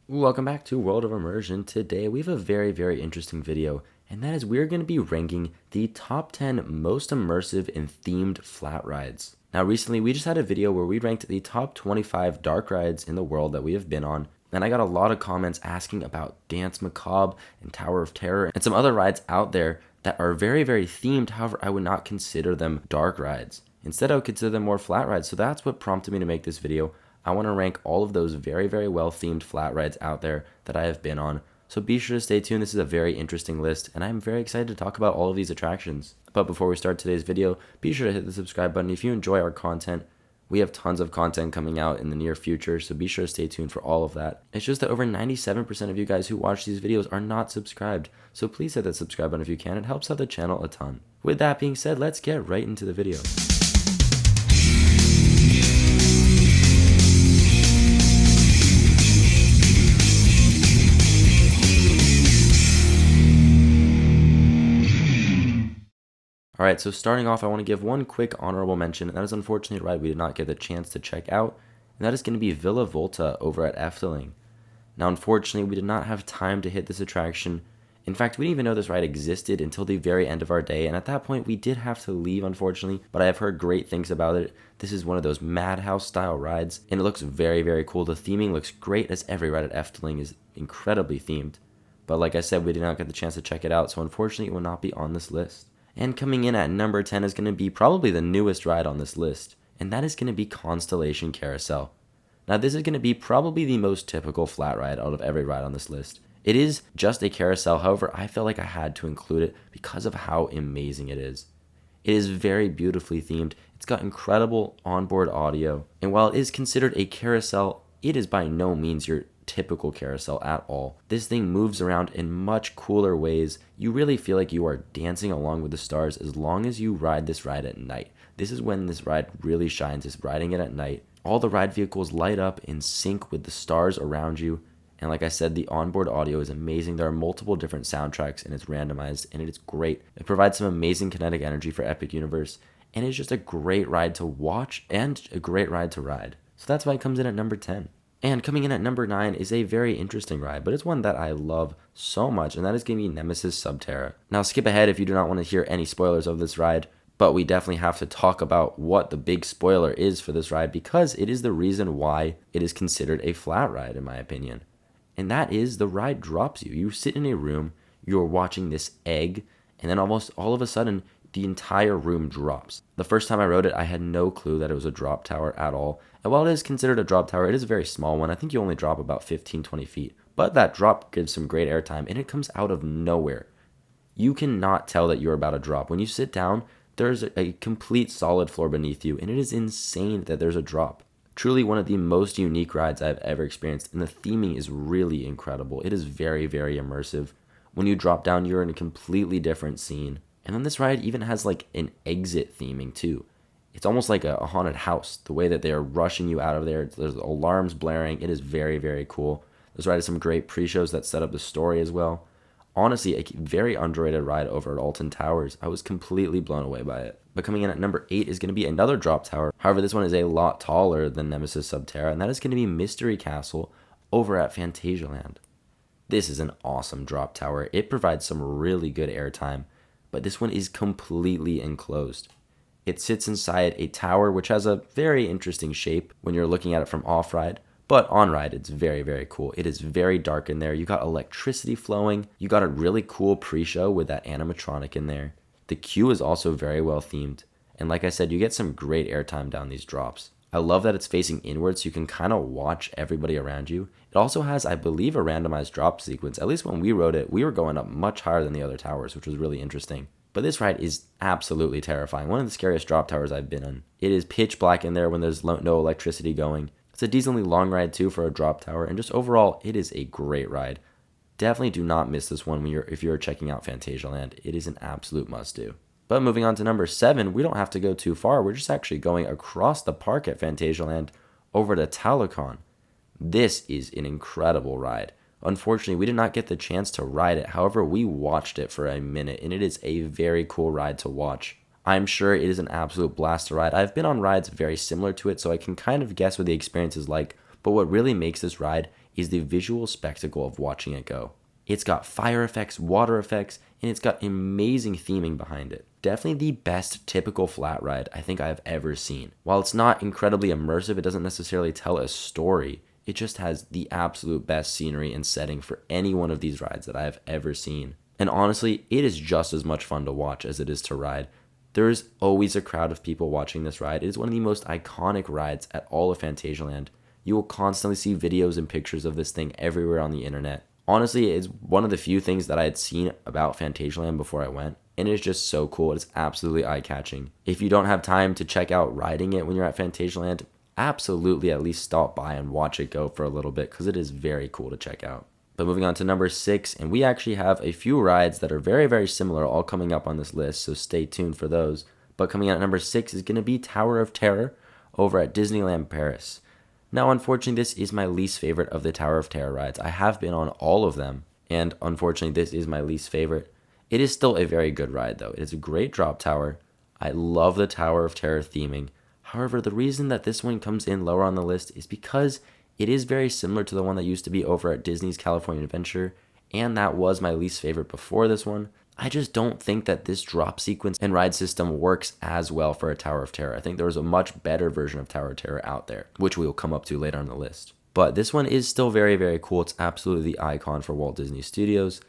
Welcome back to World of Immersion. Today we have a very interesting video, and that is we're going to be ranking the top 10 most immersive and themed flat rides. Now recently we just had a video where we ranked the top 25 dark rides in the world that we have been on, and I got a lot of comments asking about Dance Macabre and Tower of Terror and some other rides out there that are very themed. However, I would not consider them dark rides. Instead, I would consider them more flat rides, so that's what prompted me to make this video. I want to rank all of those very well themed flat rides out there that I have been on. So be sure to stay tuned. This is a very interesting list, and I'm very excited to talk about all of these attractions. But before we start today's video, be sure to hit the subscribe button if you enjoy our content. We have tons of content coming out in the near future, so be sure to stay tuned for all of that. It's just that over 97% of you guys who watch these videos are not subscribed, so please hit that subscribe button if you can. It helps out the channel a ton. With that being said, let's get right into the video. Alright, so starting off, I want to give one quick honorable mention, and that is unfortunately a ride we did not get the chance to check out, and that is going to be Villa Volta over at Efteling. Now, unfortunately, we did not have time to hit this attraction. In fact, we didn't even know this ride existed until the very end of our day, and at that point, we did have to leave, unfortunately, but I have heard great things about it. This is one of those Madhouse-style rides, and it looks very cool. The theming looks great, as every ride at Efteling is incredibly themed. But like I said, we did not get the chance to check it out, so unfortunately, it will not be on this list. And coming in at number 10 is going to be probably the newest ride on this list, and that is going to be Constellation Carousel. Now this is going to be probably the most typical flat ride out of every ride on this list. It is just a carousel, however, I felt like I had to include it because of how amazing it is. It is very beautifully themed, it's got incredible onboard audio, and while it is considered a carousel, it is by no means your typical carousel at all. This thing moves around in much cooler ways. You really feel like you are dancing along with the stars as long as you ride this ride at night. This is when this ride really shines, is riding it at night. All the ride vehicles light up in sync with the stars around you. And like I said, the onboard audio is amazing. There are multiple different soundtracks and it's randomized and it is great. It provides some amazing kinetic energy for Epic Universe. And it's just a great ride to watch and a great ride to ride. So that's why it comes in at number 10. And coming in at number 9 is a very interesting ride, but it's one that I love so much, and that is going to be Nemesis Subterra. Now skip ahead if you do not want to hear any spoilers of this ride, but we definitely have to talk about what the big spoiler is for this ride because it is the reason why it is considered a flat ride in my opinion. And that is the ride drops you. You sit in a room, you're watching this egg, and then almost all of a sudden, the entire room drops. The first time I rode it, I had no clue that it was a drop tower at all. And while it is considered a drop tower, it is a very small one. I think you only drop about 15-20 feet. But that drop gives some great airtime, and it comes out of nowhere. You cannot tell that you're about to drop. When you sit down, there's a complete solid floor beneath you, and it is insane that there's a drop. Truly one of the most unique rides I've ever experienced, and the theming is really incredible. It is very immersive. When you drop down, you're in a completely different scene. And then this ride even has like an exit theming too. It's almost like a haunted house, the way that they are rushing you out of there. There's alarms blaring. It is very cool. This ride has some great pre-shows that set up the story as well. Honestly, a very underrated ride over at Alton Towers. I was completely blown away by it. But coming in at number 8 is going to be another drop tower. However, this one is a lot taller than Nemesis Subterra, and that is going to be Mystery Castle over at Phantasialand. This is an awesome drop tower. It provides some really good airtime. But this one is completely enclosed. It sits inside a tower which has a very interesting shape when you're looking at it from off-ride, but on-ride it's very cool. It is very dark in there. You got electricity flowing. You got a really cool pre-show with that animatronic in there. The queue is also very well themed, and like I said, you get some great airtime down these drops. I love that it's facing inwards so you can kind of watch everybody around you. It also has, I believe, a randomized drop sequence. At least when we rode it, we were going up much higher than the other towers, which was really interesting. But this ride is absolutely terrifying. One of the scariest drop towers I've been in. It is pitch black in there when there's no electricity going. It's a decently long ride too for a drop tower, and just overall, it is a great ride. Definitely do not miss this one if you're checking out Phantasialand. It is an absolute must-do. But moving on to number 7, we don't have to go too far. We're just actually going across the park at Phantasialand over to Talocan. This is an incredible ride. Unfortunately, we did not get the chance to ride it. However, we watched it for a minute, and it is a very cool ride to watch. I'm sure it is an absolute blast to ride. I've been on rides very similar to it, so I can kind of guess what the experience is like. But what really makes this ride is the visual spectacle of watching it go. It's got fire effects, water effects, and it's got amazing theming behind it. Definitely the best typical flat ride I think I've ever seen. While it's not incredibly immersive, it doesn't necessarily tell a story. It just has the absolute best scenery and setting for any one of these rides that I have ever seen. And honestly, it is just as much fun to watch as it is to ride. There is always a crowd of people watching this ride. It is one of the most iconic rides at all of Phantasialand. You will constantly see videos and pictures of this thing everywhere on the internet. Honestly, it's one of the few things that I had seen about Phantasialand before I went, and it's just so cool. It's absolutely eye-catching. If you don't have time to check out riding it when you're at Phantasialand, absolutely at least stop by and watch it go for a little bit because it is very cool to check out. But moving on to number 6, and we actually have a few rides that are very, very similar all coming up on this list, so stay tuned for those. But coming out at number 6 is going to be Tower of Terror over at Disneyland Paris. Now, unfortunately, this is my least favorite of the Tower of Terror rides. I have been on all of them, and unfortunately, this is my least favorite. It is still a very good ride, though. It is a great drop tower. I love the Tower of Terror theming. However, the reason that this one comes in lower on the list is because it is very similar to the one that used to be over at Disney's California Adventure, and that was my least favorite before this one. I just don't think that this drop sequence and ride system works as well for a Tower of Terror. I think there was a much better version of Tower of Terror out there, which we will come up to later on the list. But this one is still very, very cool. It's absolutely the icon for Walt Disney Studios.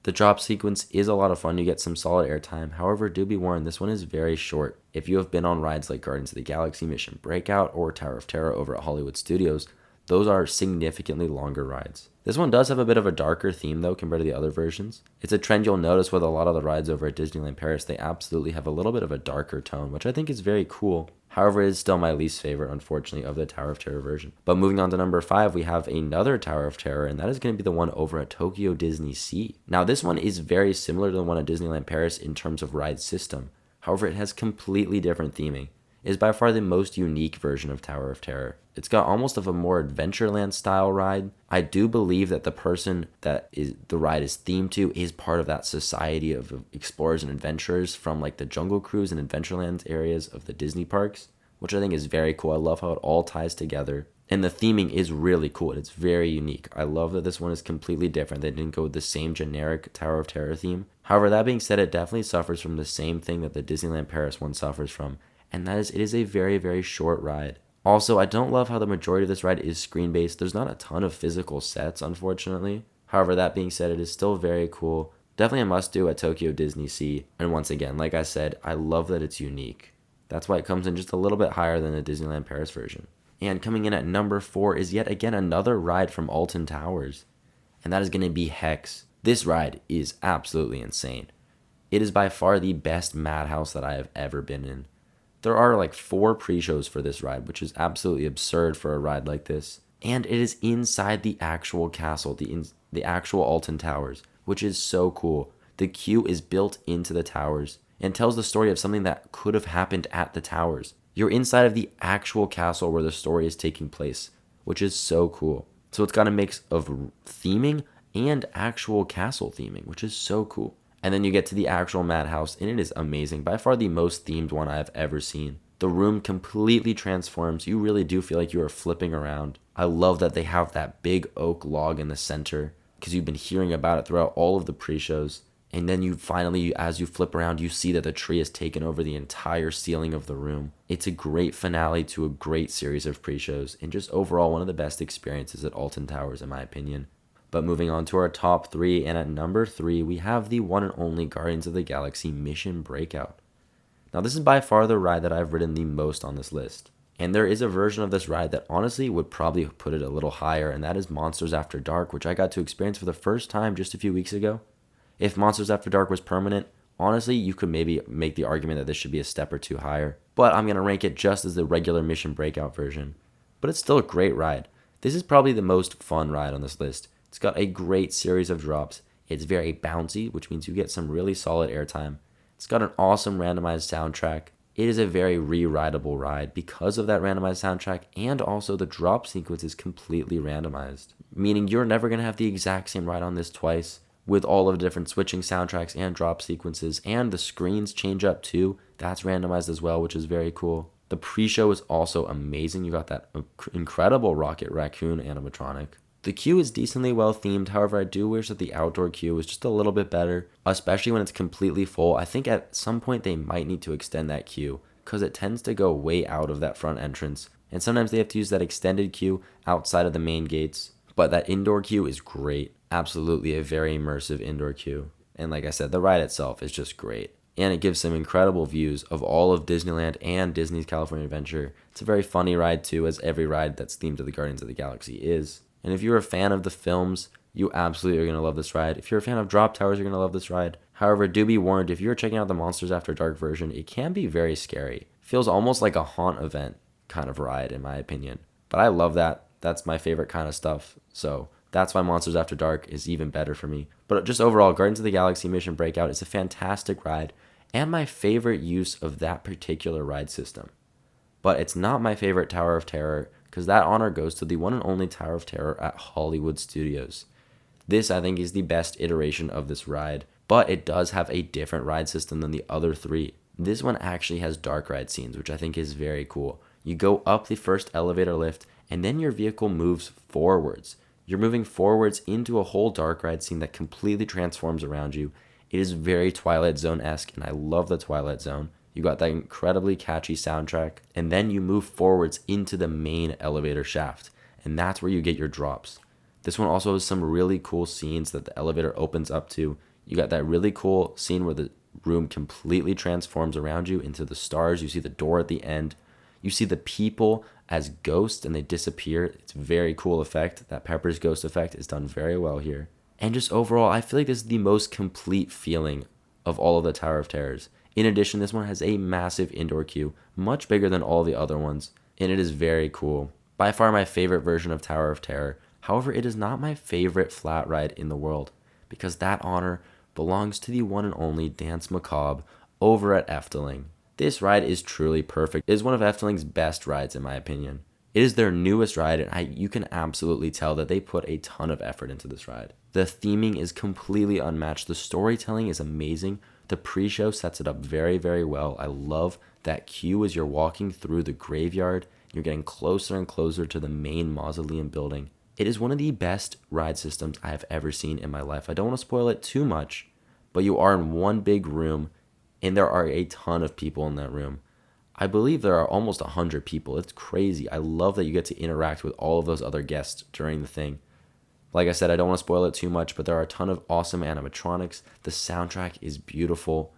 The drop sequence is a lot of fun. You get some solid airtime. However, do be warned, this one is very short. If you have been on rides like Guardians of the Galaxy Mission Breakout or Tower of Terror over at Hollywood Studios, those are significantly longer rides. This one does have a bit of a darker theme though compared to the other versions. It's a trend you'll notice with a lot of the rides over at Disneyland Paris. They absolutely have a little bit of a darker tone, which I think is very cool. However, it is still my least favorite, unfortunately, of the Tower of Terror version. But moving on to number 5, we have another Tower of Terror, and that is going to be the one over at Tokyo Disney Sea. Now, this one is very similar to the one at Disneyland Paris in terms of ride system. However, it has completely different theming. It is by far the most unique version of Tower of Terror. It's got almost of a more Adventureland style ride. I do believe that the person that the ride is themed to is part of that society of explorers and adventurers from like the Jungle Cruise and Adventureland areas of the Disney parks, which I think is very cool. I love how it all ties together. And the theming is really cool. It's very unique. I love that this one is completely different. They didn't go with the same generic Tower of Terror theme. However, that being said, it definitely suffers from the same thing that the Disneyland Paris one suffers from, and that is it is a very, very short ride. Also, I don't love how the majority of this ride is screen-based. There's not a ton of physical sets, unfortunately. However, that being said, it is still very cool. Definitely a must-do at Tokyo Disney Sea. And once again, like I said, I love that it's unique. That's why it comes in just a little bit higher than the Disneyland Paris version. And coming in at number 4 is yet again another ride from Alton Towers, and that is going to be Hex. This ride is absolutely insane. It is by far the best madhouse that I have ever been in. There are like 4 pre-shows for this ride, which is absolutely absurd for a ride like this. And it is inside the actual castle, the actual Alton Towers, which is so cool. The queue is built into the towers and tells the story of something that could have happened at the towers. You're inside of the actual castle where the story is taking place, which is so cool. So it's got a mix of theming and actual castle theming, which is so cool. And then you get to the actual madhouse, and it is amazing. By far the most themed one I've ever seen. The room completely transforms. You really do feel like you are flipping around. I love that they have that big oak log in the center, because you've been hearing about it throughout all of the pre-shows. And then you finally, as you flip around, you see that the tree has taken over the entire ceiling of the room. It's a great finale to a great series of pre-shows, and just overall one of the best experiences at Alton Towers, in my opinion. But moving on to our top 3, and at number 3, we have the one and only Guardians of the Galaxy Mission Breakout. Now, this is by far the ride that I've ridden the most on this list. And there is a version of this ride that honestly would probably put it a little higher, and that is Monsters After Dark, which I got to experience for the first time just a few weeks ago. If Monsters After Dark was permanent, honestly, you could maybe make the argument that this should be a step or 2 higher. But I'm going to rank it just as the regular Mission Breakout version. But it's still a great ride. This is probably the most fun ride on this list. It's got a great series of drops. It's very bouncy, which means you get some really solid airtime. It's got an awesome randomized soundtrack. It is a very re-rideable ride because of that randomized soundtrack, and also the drop sequence is completely randomized, meaning you're never going to have the exact same ride on this twice, with all of the different switching soundtracks and drop sequences, and the screens change up too. That's randomized as well, which is very cool. The pre-show is also amazing. You got that incredible Rocket Raccoon animatronic. The queue is decently well themed, however I do wish that the outdoor queue was just a little bit better, especially when it's completely full. I think at some point they might need to extend that queue because it tends to go way out of that front entrance, and sometimes they have to use that extended queue outside of the main gates. But that indoor queue is great, absolutely a very immersive indoor queue. And like I said, the ride itself is just great. And it gives some incredible views of all of Disneyland and Disney's California Adventure. It's a very funny ride too, as every ride that's themed to the Guardians of the Galaxy is. And if you're a fan of the films, you absolutely are going to love this ride. If you're a fan of Drop Towers, you're going to love this ride. However, do be warned, if you're checking out the Monsters After Dark version, it can be very scary. Feels almost like a haunt event kind of ride, in my opinion. But I love that. That's my favorite kind of stuff. So that's why Monsters After Dark is even better for me. But just overall, Guardians of the Galaxy Mission Breakout is a fantastic ride and my favorite use of that particular ride system. But it's not my favorite Tower of Terror because that honor goes to the one and only Tower of Terror at Hollywood Studios. This, I think, is the best iteration of this ride, but it does have a different ride system than the other three. This one actually has dark ride scenes, which I think is very cool. You go up the first elevator lift, and then your vehicle moves forwards. You're moving forwards into a whole dark ride scene that completely transforms around you. It is very Twilight Zone-esque, and I love the Twilight Zone. You got that incredibly catchy soundtrack, and then you move forwards into the main elevator shaft, and that's where you get your drops. This one also has some really cool scenes that the elevator opens up to. You got that really cool scene where the room completely transforms around you into the stars. You see the door at the end. You see the people as ghosts and they disappear. It's a very cool effect. That Pepper's Ghost effect is done very well here. And just overall, I feel like this is the most complete feeling of all of the Tower of Terrors. In addition, this one has a massive indoor queue, much bigger than all the other ones, and it is very cool. By far my favorite version of Tower of Terror. However, it is not my favorite flat ride in the world, because that honor belongs to the one and only Dance Macabre over at Efteling. This ride is truly perfect. It is one of Efteling's best rides in my opinion. It is their newest ride, and you can absolutely tell that they put a ton of effort into this ride. The theming is completely unmatched. The storytelling is amazing. The pre-show sets it up very, very well. I love that queue as you're walking through the graveyard. You're getting closer and closer to the main mausoleum building. It is one of the best ride systems I have ever seen in my life. I don't want to spoil it too much, but you are in one big room, and there are a ton of people in that room. I believe there are almost 100 people. It's crazy. I love that you get to interact with all of those other guests during the thing. Like I said, I don't want to spoil it too much, but there are a ton of awesome animatronics. The soundtrack is beautiful.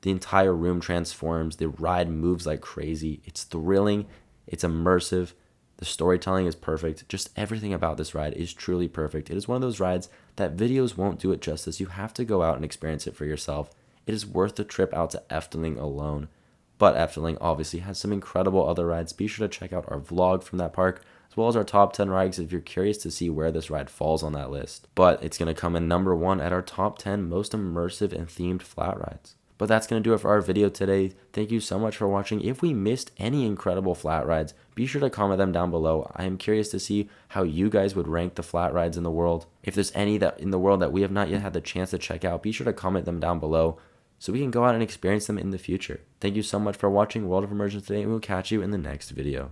The entire room transforms. The ride moves like crazy. It's thrilling. It's immersive. The storytelling is perfect. Just everything about this ride is truly perfect. It is one of those rides that videos won't do it justice. You have to go out and experience it for yourself. It is worth the trip out to Efteling alone. But Efteling obviously has some incredible other rides. Be sure to check out our vlog from that park, as well as our top 10 rides if you're curious to see where this ride falls on that list. But it's going to come in number 1 at our top 10 most immersive and themed flat rides. But that's going to do it for our video today. Thank you so much for watching. If we missed any incredible flat rides, be sure to comment them down below. I am curious to see how you guys would rank the flat rides in the world. If there's any that in the world that we have not yet had the chance to check out, be sure to comment them down below so we can go out and experience them in the future. Thank you so much for watching World of Immersion today, and we'll catch you in the next video.